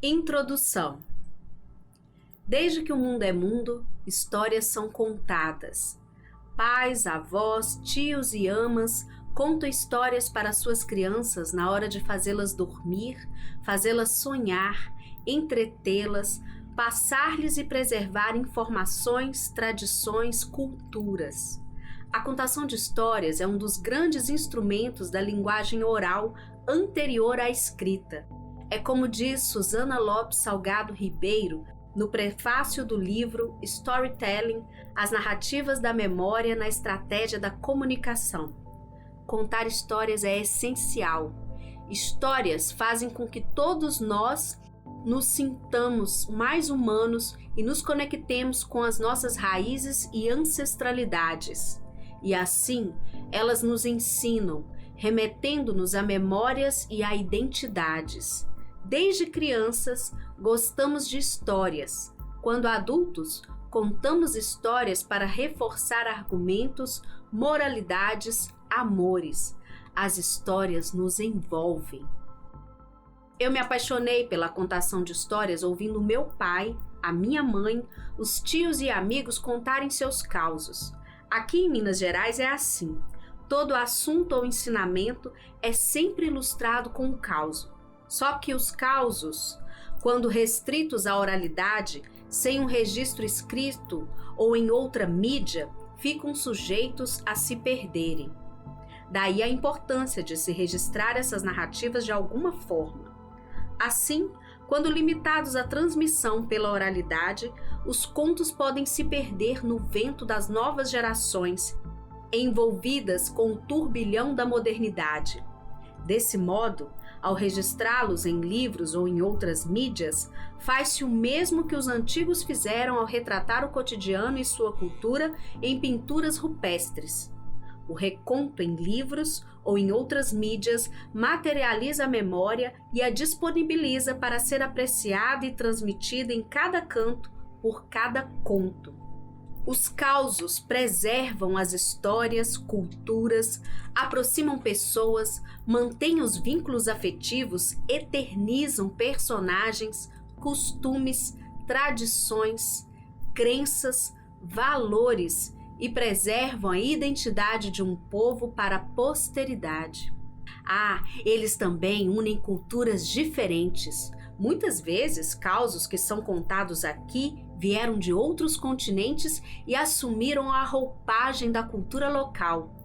Introdução. Desde que o mundo é mundo, histórias são contadas. Pais, avós, tios e amas contam histórias para suas crianças na hora de fazê-las dormir, fazê-las sonhar, entretê-las, passar-lhes e preservar informações, tradições, culturas. A contação de histórias é um dos grandes instrumentos da linguagem oral anterior à escrita. É como diz Susana Lopes Salgado Ribeiro no prefácio do livro Storytelling, as narrativas da memória na estratégia da comunicação. Contar histórias é essencial. Histórias fazem com que todos nós nos sintamos mais humanos e nos conectemos com as nossas raízes e ancestralidades. E assim, elas nos ensinam, remetendo-nos a memórias e a identidades. Desde crianças, gostamos de histórias. Quando adultos, contamos histórias para reforçar argumentos, moralidades, amores. As histórias nos envolvem. Eu me apaixonei pela contação de histórias ouvindo meu pai, a minha mãe, os tios e amigos contarem seus causos. Aqui em Minas Gerais é assim. Todo assunto ou ensinamento é sempre ilustrado com um causo. Só que os causos, quando restritos à oralidade, sem um registro escrito ou em outra mídia, ficam sujeitos a se perderem. Daí a importância de se registrar essas narrativas de alguma forma. Assim, quando limitados à transmissão pela oralidade, os contos podem se perder no vento das novas gerações, envolvidas com o turbilhão da modernidade. Desse modo, ao registrá-los em livros ou em outras mídias, faz-se o mesmo que os antigos fizeram ao retratar o cotidiano e sua cultura em pinturas rupestres. O reconto em livros ou em outras mídias materializa a memória e a disponibiliza para ser apreciada e transmitida em cada canto por cada conto. Os causos preservam as histórias, culturas, aproximam pessoas, mantêm os vínculos afetivos, eternizam personagens, costumes, tradições, crenças, valores e preservam a identidade de um povo para a posteridade. Eles também unem culturas diferentes. Muitas vezes, causos que são contados aqui vieram de outros continentes e assumiram a roupagem da cultura local.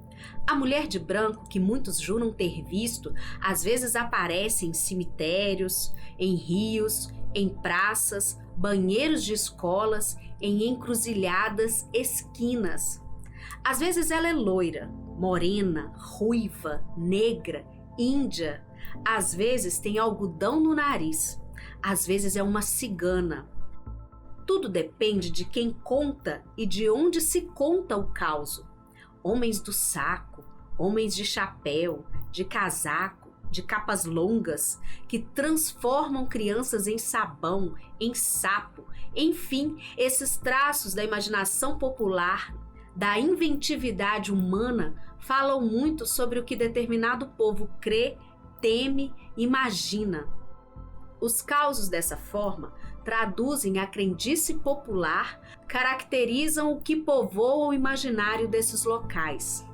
A mulher de branco, que muitos juram ter visto, às vezes aparece em cemitérios, em rios, em praças, banheiros de escolas, em encruzilhadas, esquinas. Às vezes ela é loira, morena, ruiva, negra, índia. Às vezes tem algodão no nariz. Às vezes é uma cigana. Tudo depende de quem conta e de onde se conta o causo. Homens do saco, homens de chapéu, de casaco, de capas longas, que transformam crianças em sabão, em sapo, enfim, esses traços da imaginação popular, da inventividade humana, falam muito sobre o que determinado povo crê, teme, imagina. Os causos dessa forma traduzem a crendice popular, caracterizam o que povoa o imaginário desses locais.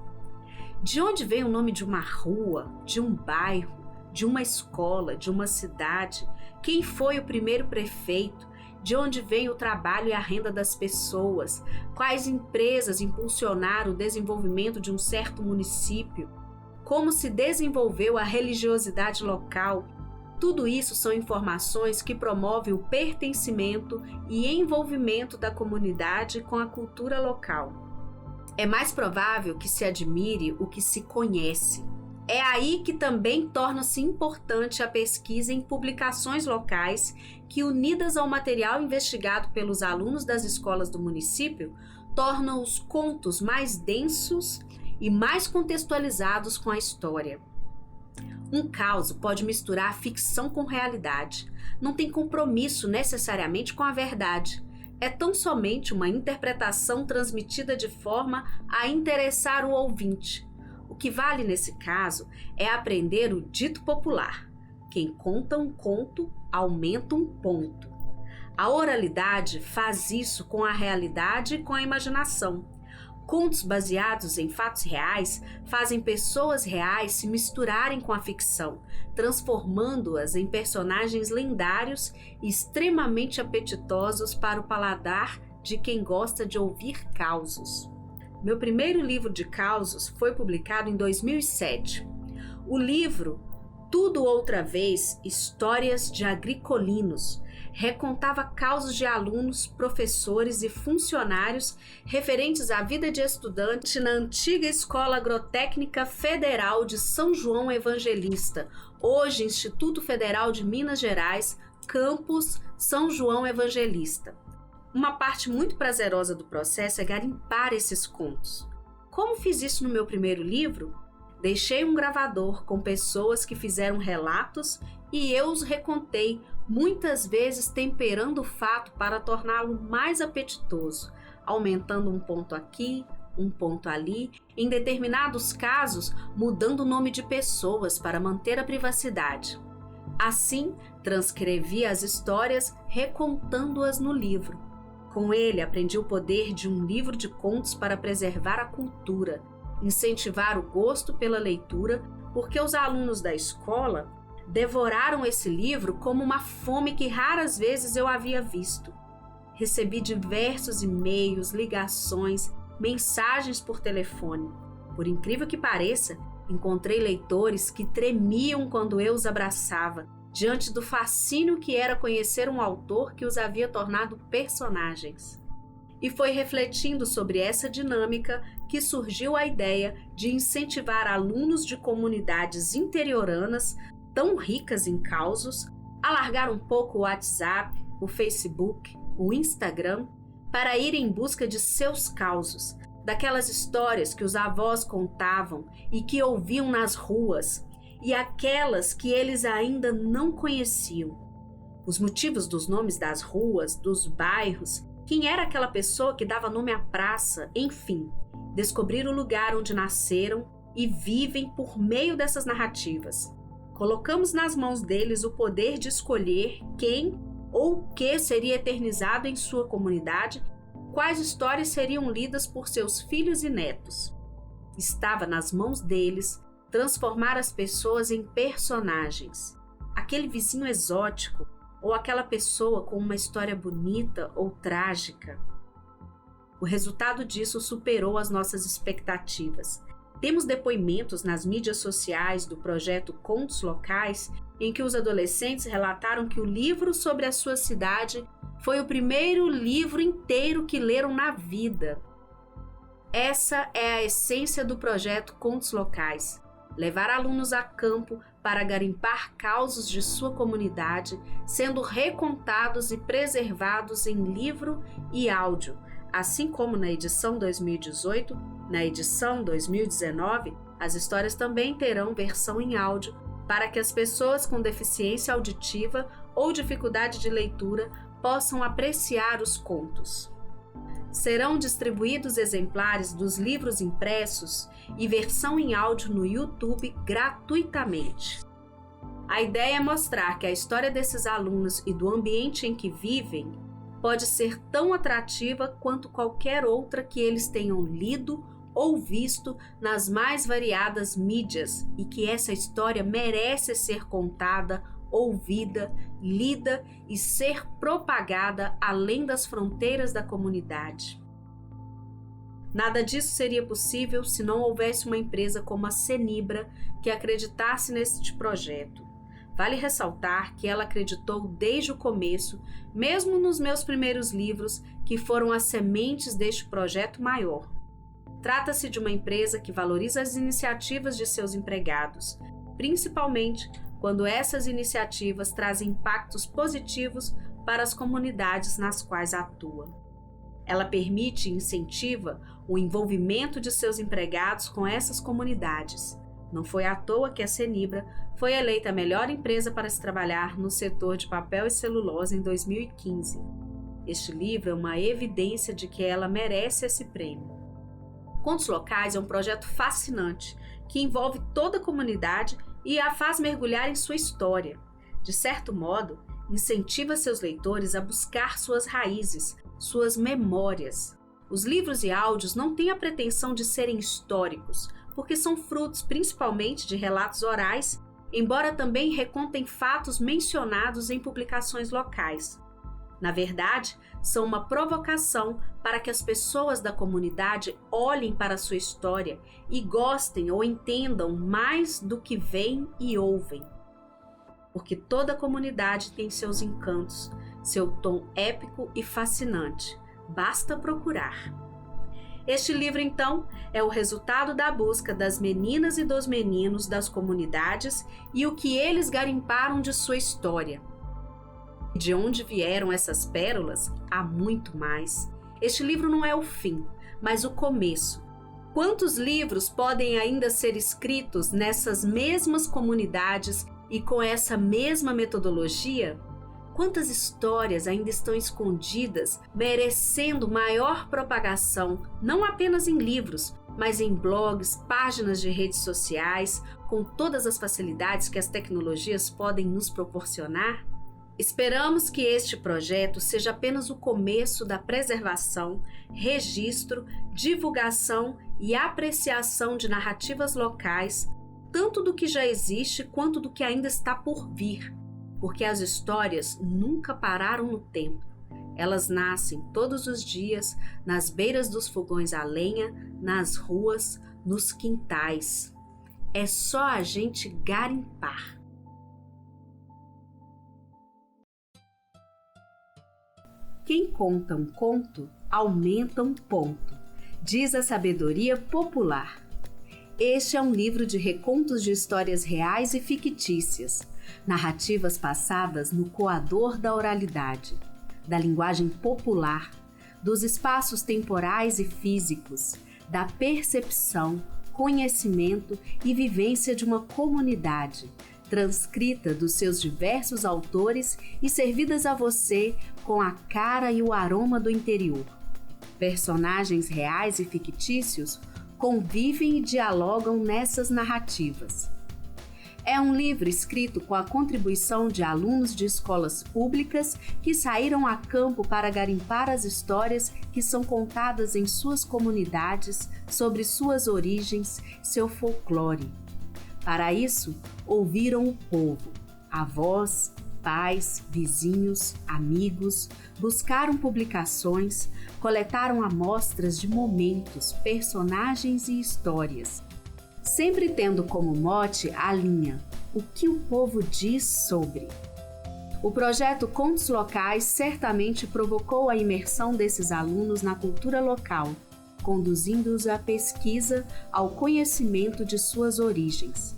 De onde vem o nome de uma rua, de um bairro, de uma escola, de uma cidade? Quem foi o primeiro prefeito? De onde vem o trabalho e a renda das pessoas? Quais empresas impulsionaram o desenvolvimento de um certo município? Como se desenvolveu a religiosidade local? Tudo isso são informações que promovem o pertencimento e envolvimento da comunidade com a cultura local. É mais provável que se admire o que se conhece. É aí que também torna-se importante a pesquisa em publicações locais que, unidas ao material investigado pelos alunos das escolas do município, tornam os contos mais densos e mais contextualizados com a história. Um caos pode misturar ficção com realidade. Não tem compromisso necessariamente com a verdade. É tão somente uma interpretação transmitida de forma a interessar o ouvinte. O que vale nesse caso é aprender o dito popular. quem conta um conto aumenta um ponto. A oralidade faz isso com a realidade e com a imaginação. Contos baseados em fatos reais fazem pessoas reais se misturarem com a ficção, transformando-as em personagens lendários e extremamente apetitosos para o paladar de quem gosta de ouvir causos. Meu primeiro livro de causos foi publicado em 2007. O livro Tudo Outra Vez, Histórias de Agricolinos, recontava causos de alunos, professores e funcionários referentes à vida de estudante na antiga Escola Agrotécnica Federal de São João Evangelista, hoje Instituto Federal de Minas Gerais, campus São João Evangelista. Uma parte muito prazerosa do processo é garimpar esses contos. Como fiz isso no meu primeiro livro? Deixei um gravador com pessoas que fizeram relatos e eu os recontei, muitas vezes temperando o fato para torná-lo mais apetitoso, aumentando um ponto aqui, um ponto ali, em determinados casos mudando o nome de pessoas para manter a privacidade. Assim, transcrevi as histórias recontando-as no livro. Com ele, aprendi o poder de um livro de contos para preservar a cultura, incentivar o gosto pela leitura, porque os alunos da escola devoraram esse livro como uma fome que raras vezes eu havia visto. Recebi diversos e-mails, ligações, mensagens por telefone. Por incrível que pareça, encontrei leitores que tremiam quando eu os abraçava, diante do fascínio que era conhecer um autor que os havia tornado personagens. E foi refletindo sobre essa dinâmica que surgiu a ideia de incentivar alunos de comunidades interioranas tão ricas em causos a largar um pouco o WhatsApp, o Facebook, o Instagram, para ir em busca de seus causos, daquelas histórias que os avós contavam e que ouviam nas ruas, e aquelas que eles ainda não conheciam. Os motivos dos nomes das ruas, dos bairros, quem era aquela pessoa que dava nome à praça, enfim, descobrir o lugar onde nasceram e vivem por meio dessas narrativas. Colocamos nas mãos deles o poder de escolher quem ou o que seria eternizado em sua comunidade, quais histórias seriam lidas por seus filhos e netos. Estava nas mãos deles transformar as pessoas em personagens. Aquele vizinho exótico ou aquela pessoa com uma história bonita ou trágica. O resultado disso superou as nossas expectativas. Temos depoimentos nas mídias sociais do projeto Contos Locais em que os adolescentes relataram que o livro sobre a sua cidade foi o primeiro livro inteiro que leram na vida. Essa é a essência do projeto Contos Locais. Levar alunos a campo para garimpar causos de sua comunidade, sendo recontados e preservados em livro e áudio, assim como na edição 2018, na edição 2019, as histórias também terão versão em áudio para que as pessoas com deficiência auditiva ou dificuldade de leitura possam apreciar os contos. Serão distribuídos exemplares dos livros impressos e versão em áudio no YouTube gratuitamente. A ideia é mostrar que a história desses alunos e do ambiente em que vivem pode ser tão atrativa quanto qualquer outra que eles tenham lido ou visto nas mais variadas mídias e que essa história merece ser contada, ouvida, lida e ser propagada além das fronteiras da comunidade. Nada disso seria possível se não houvesse uma empresa como a Cenibra que acreditasse neste projeto. Vale ressaltar que ela acreditou desde o começo, mesmo nos meus primeiros livros, que foram as sementes deste projeto maior. Trata-se de uma empresa que valoriza as iniciativas de seus empregados, principalmente quando essas iniciativas trazem impactos positivos para as comunidades nas quais atua. Ela permite e incentiva o envolvimento de seus empregados com essas comunidades. Não foi à toa que a Cenibra foi eleita a melhor empresa para se trabalhar no setor de papel e celulose em 2015. Este livro é uma evidência de que ela merece esse prêmio. Contos Locais é um projeto fascinante que envolve toda a comunidade e a faz mergulhar em sua história. De certo modo, incentiva seus leitores a buscar suas raízes, suas memórias. Os livros e áudios não têm a pretensão de serem históricos, porque são frutos principalmente de relatos orais, embora também recontem fatos mencionados em publicações locais. Na verdade, são uma provocação para que as pessoas da comunidade olhem para a sua história e gostem ou entendam mais do que veem e ouvem. Porque toda comunidade tem seus encantos, seu tom épico e fascinante. Basta procurar. Este livro, então, é o resultado da busca das meninas e dos meninos das comunidades e o que eles garimparam de sua história. De onde vieram essas pérolas, há muito mais. Este livro não é o fim, mas o começo. Quantos livros podem ainda ser escritos nessas mesmas comunidades e com essa mesma metodologia? Quantas histórias ainda estão escondidas, merecendo maior propagação, não apenas em livros, mas em blogs, páginas de redes sociais, com todas as facilidades que as tecnologias podem nos proporcionar? Esperamos que este projeto seja apenas o começo da preservação, registro, divulgação e apreciação de narrativas locais, tanto do que já existe quanto do que ainda está por vir, porque as histórias nunca pararam no tempo. Elas nascem todos os dias, nas beiras dos fogões a lenha, nas ruas, nos quintais. É só a gente garimpar. Quem conta um conto, aumenta um ponto, diz a sabedoria popular. Este é um livro de recontos de histórias reais e fictícias, narrativas passadas no coador da oralidade, da linguagem popular, dos espaços temporais e físicos, da percepção, conhecimento e vivência de uma comunidade, transcrita dos seus diversos autores e servidas a você com a cara e o aroma do interior. Personagens reais e fictícios convivem e dialogam nessas narrativas. É um livro escrito com a contribuição de alunos de escolas públicas que saíram a campo para garimpar as histórias que são contadas em suas comunidades sobre suas origens, seu folclore. Para isso, ouviram o povo, avós, pais, vizinhos, amigos, buscaram publicações, coletaram amostras de momentos, personagens e histórias, sempre tendo como mote a linha "O que o povo diz sobre". O projeto Contos Locais certamente provocou a imersão desses alunos na cultura local, conduzindo-os à pesquisa, ao conhecimento de suas origens.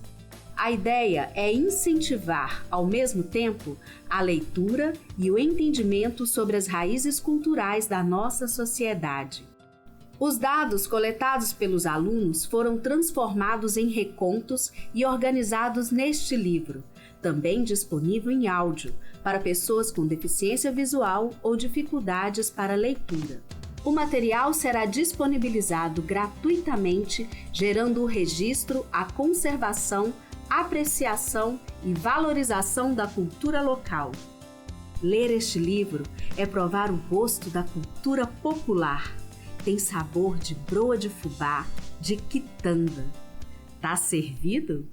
A ideia é incentivar, ao mesmo tempo, a leitura e o entendimento sobre as raízes culturais da nossa sociedade. Os dados coletados pelos alunos foram transformados em recontos e organizados neste livro, também disponível em áudio, para pessoas com deficiência visual ou dificuldades para leitura. O material será disponibilizado gratuitamente, gerando o registro, a conservação, apreciação e valorização da cultura local. Ler este livro é provar o gosto da cultura popular. Tem sabor de broa de fubá, de quitanda. Tá servido?